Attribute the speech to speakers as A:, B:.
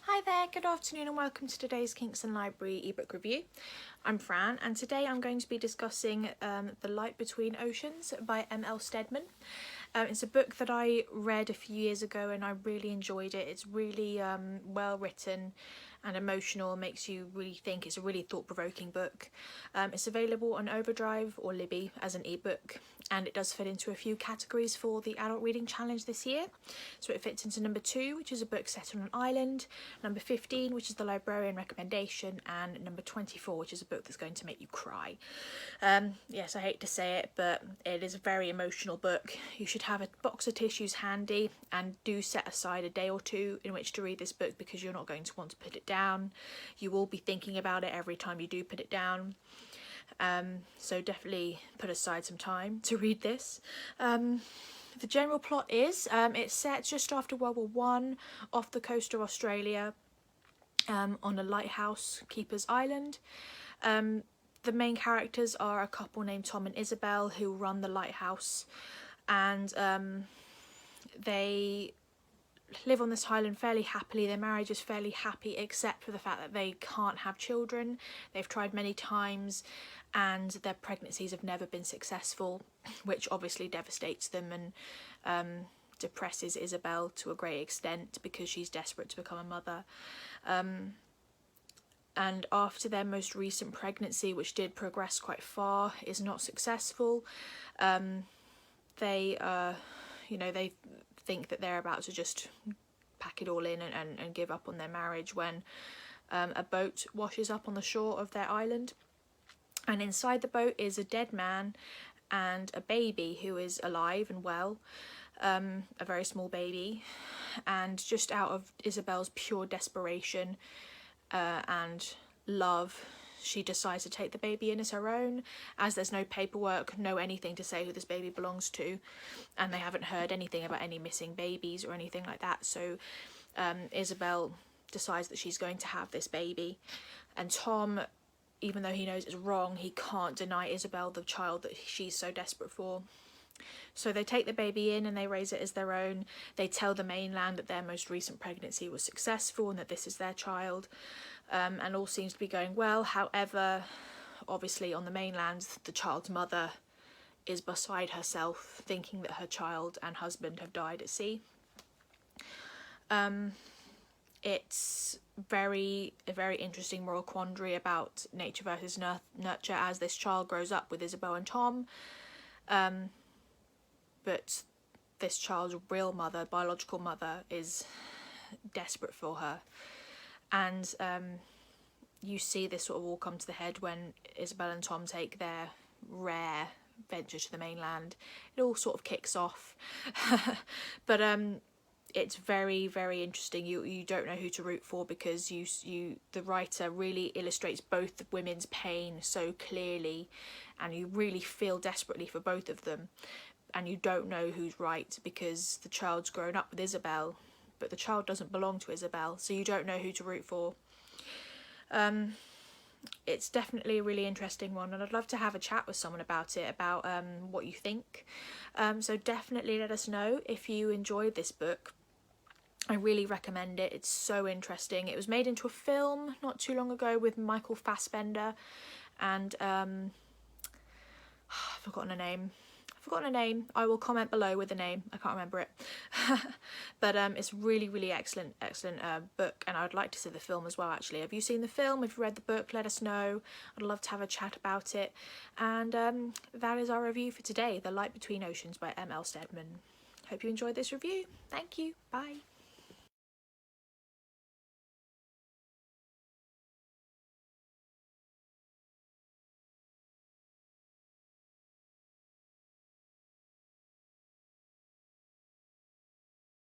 A: Hi there, good afternoon and welcome to today's Kingston Library ebook review. I'm Fran and today I'm going to be discussing The Light Between Oceans by M.L. Stedman. It's a book that I read a few years ago and I really enjoyed it. It's really well written and emotional, makes you really think. It's a really thought-provoking book. It's available on Overdrive or Libby as an ebook, and it does fit into a few categories for the Adult Reading Challenge this year. So it fits into number 2, which is a book set on an island, number 15, which is the librarian recommendation, and number 24, which is a book that's going to make you cry. Yes, I hate to say it, but it is a very emotional book. You should have a box of tissues handy and do set aside a day or two in which to read this book, because you're not going to want to put it down. You will be thinking about it every time you do put it down. So definitely put aside some time to read this. The general plot is it's set just after World War One off the coast of Australia, on a lighthouse keeper's island. The main characters are a couple named Tom and Isabel who run the lighthouse, and they live on this island fairly happily. Their marriage is fairly happy except for the fact that they can't have children. They've tried many times and their pregnancies have never been successful, which obviously devastates them and depresses Isabel to a great extent because she's desperate to become a mother. And after their most recent pregnancy, which did progress quite far, is not successful, they think that they're about to just pack it all in and give up on their marriage when a boat washes up on the shore of their island, and inside the boat is a dead man and a baby who is alive and well, a very small baby. And just out of Isabel's pure desperation and love, she decides to take the baby in as her own, as there's no paperwork, no anything to say who this baby belongs to, and they haven't heard anything about any missing babies or anything like that. So Isabel decides that she's going to have this baby, and Tom, even though he knows it's wrong, he can't deny Isabel the child that she's so desperate for. So they take the baby in and they raise it as their own. They tell the mainland that their most recent pregnancy was successful and that this is their child, and all seems to be going well. However, obviously on the mainland, the child's mother is beside herself, thinking that her child and husband have died at sea. It's a very interesting moral quandary about nature versus nurture as this child grows up with Isabel and Tom. But this child's real mother, biological mother, is desperate for her. And you see this sort of all come to the head when Isabel and Tom take their rare venture to the mainland. It all sort of kicks off. But it's very interesting. You don't know who to root for, because the writer really illustrates both the women's pain so clearly, and you really feel desperately for both of them. And you don't know who's right, because the child's grown up with Isabel, but the child doesn't belong to Isabel, so you don't know who to root for. It's definitely a really interesting one, and I'd love to have a chat with someone about it, about what you think. So definitely let us know if you enjoyed this book. I really recommend it. It's so interesting. It was made into a film not too long ago with Michael Fassbender and I've forgotten a name. I will comment below with the name. I can't remember it. But it's really excellent book, and I'd like to see the film as well, actually. Have you seen the film? If you read the book, let us know. I'd love to have a chat about it. And that is our review for today, The Light Between Oceans by M.L. Stedman. Hope you enjoyed this review. Thank you. Bye.